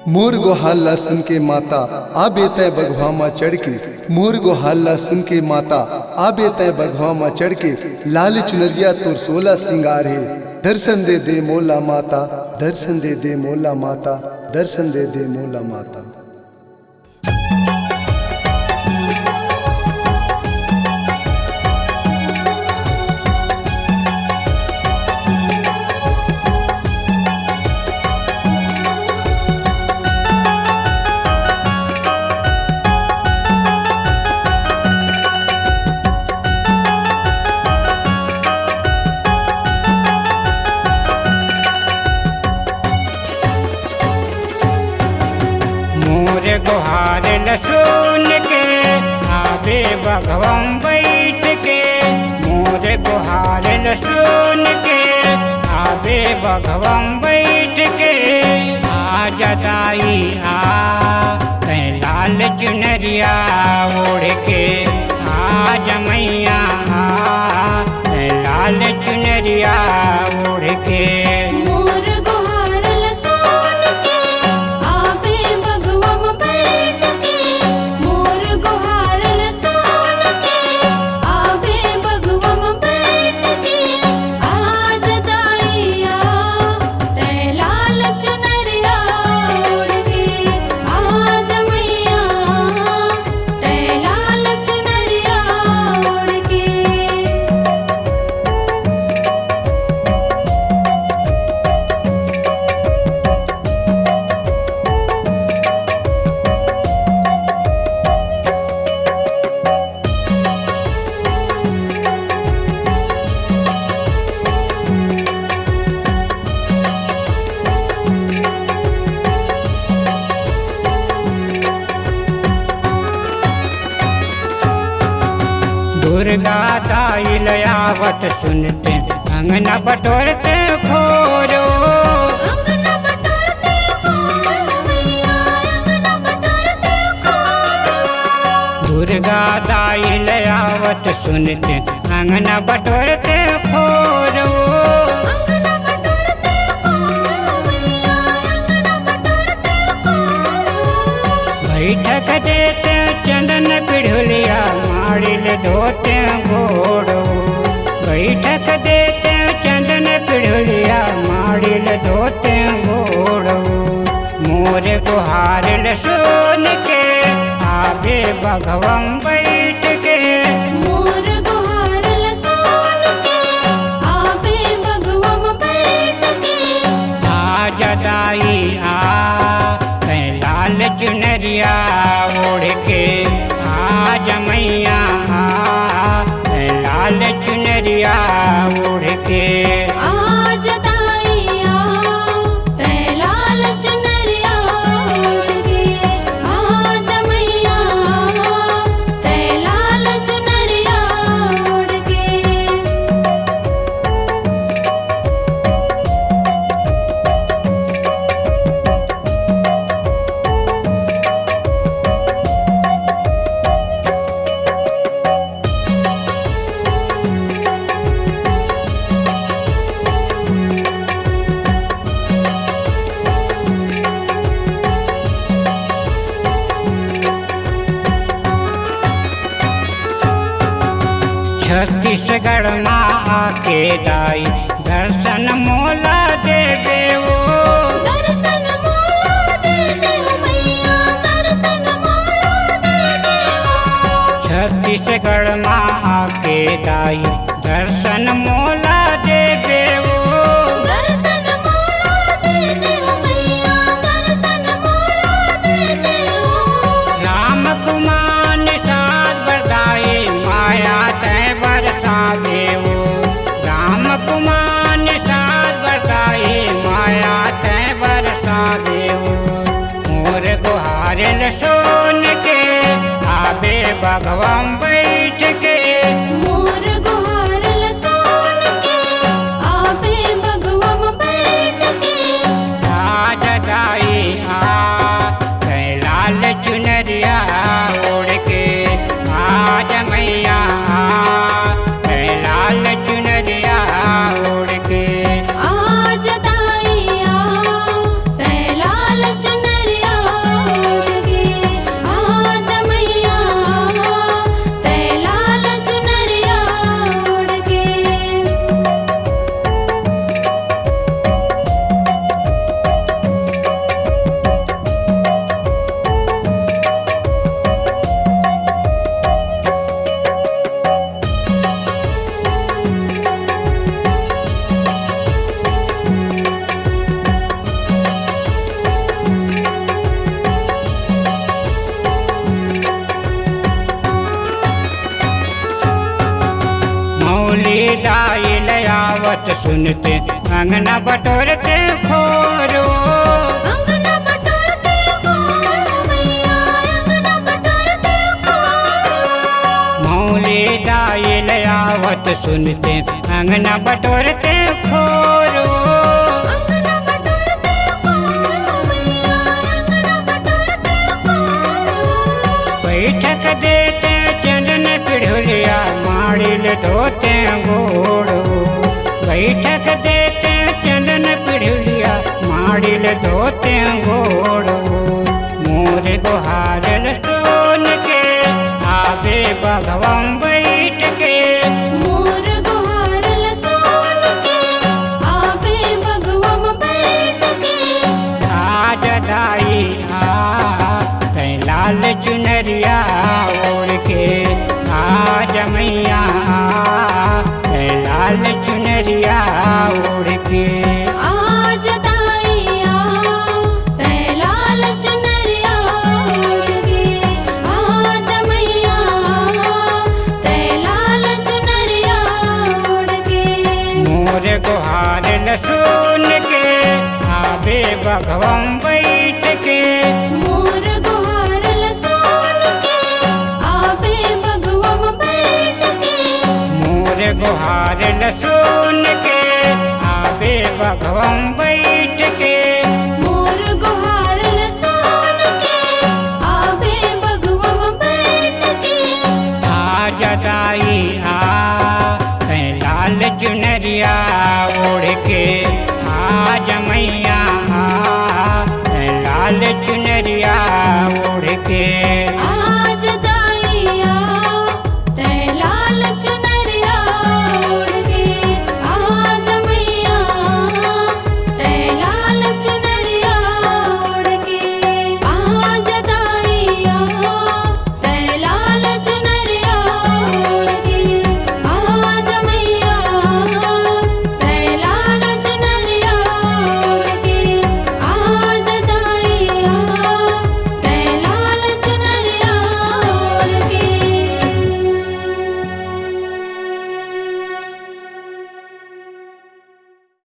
मोर गोहाला सुन के माता आबे तय बघवा माँ चढ़ के, मोर गोहाला सुन के माता आबे तय बघवा माँ चढ़ के, लाल चुनरिया तोर 16 सिंगार है। दर्शन दे दे मोला माता, दर्शन दे दे मोला माता, दर्शन दे दे मोला माता। गुहार लसून के आबे बघवम बैठ के, मोर गुहार लसून के आबे बघवम बैठ के। आ जदाई आ कहीं लाल चुनरिया ओढ़ के, आ जमैया आ कहीं लाल चुनरिया ओढ़ के। दुर्गा ताई लयावत सुनते, अंगना बटोरते खोरो, अंगना बटोरते खोरो मैया, अंगना बटोरते खोरो। दुर्गा ताई लयावत सुनते, अंगना बटोरते खोरो, अंगना बटोरते खोरो मैया, अंगना बटोरते खोरो। बैठक देते चंदन पिढ़ुलिया मारिल धोते घोड़ो, बैठक देते चंदन पिढ़ुलिया मारिल धोते घोड़ो। मोर गुहार लसून के आबे बघवम बैठ के, मोर गुहार लसून के आबे बघवम बैठ के। आ जदाई आ कहीं लाल चुनरिया ओढ़ के, आ जमैया आ लाल चुनरिया ओढ़ के। आ जदाई आ तै लाल चुनरिया ओढ़ के, आ जमैया तै लाल चुनरिया ओढ़ के। छत्तीसगढ़ माँ आके दाई दर्शन मोला दे देवो, दर्शन मोला दे देव मैया, दर्शन मोला दे देव। छत्तीसगढ़ माँ आके दाई दर्शन मोला दे देवो, दर्शन मोला दे देव मैया, दर्शन मोला दे देव। राम कुमार निषाद बरदाई माया तय बरसा देवो, राम कुमार निषाद बरदाई माया तय बरसा देवो। मोर गुहार लसून के आबे बघवम बैठ के, मोर गुहार लसून के आबे बघवम बैठ के। आ जदाई आ कहीं लाल चुनरिया ओढ़ के, आ जमैया आ कहीं लाल चुनरिया ओढ़ के। आ जदाई आ तै लाल चुनरिया मूली दाइल आवत सुनते अंगना बटोरते खोरो। अंगना बटोरते खोरो मैया, अंगना बटोरते खोरो। मूली दाइल आवत सुनते अंगना बटोरते खोरो। अंगना बटोरते खोरो मैया, अंगना बटोरते खोरो। बैठक देते चंदन पिढ़ुलिया माड़िल धोते गोड़ो। बैठक देते चंदन पिढ़ुलिया माड़िल धोते गोड़ो। मोर गुहारल सोन के आवे बगवम बैठ के। मोर गुहारल सोन के आवे बगवम बैठ के। आज दाई लाल चुनरिया ओढ़ के आज मैया लाल चुनरिया ओढ़ के। आज दाइया तै लाल चुनरिया ओढ़ के। आज मैया तै लाल चुनरिया ओढ़ के। मोर गुहारल सुन के आवे बगवम बैठ के। मोर गुहारल सोन के आवे बगवम बैठ के। मोर गुहारल सुन के आवे बगवम बैठ के। मोर गुहारल सोन के आवे बगवम बैठ के। आज दाई लाल चुनरिया ओढ़ के आज मैया लाल चुनरिया ओढ़ के।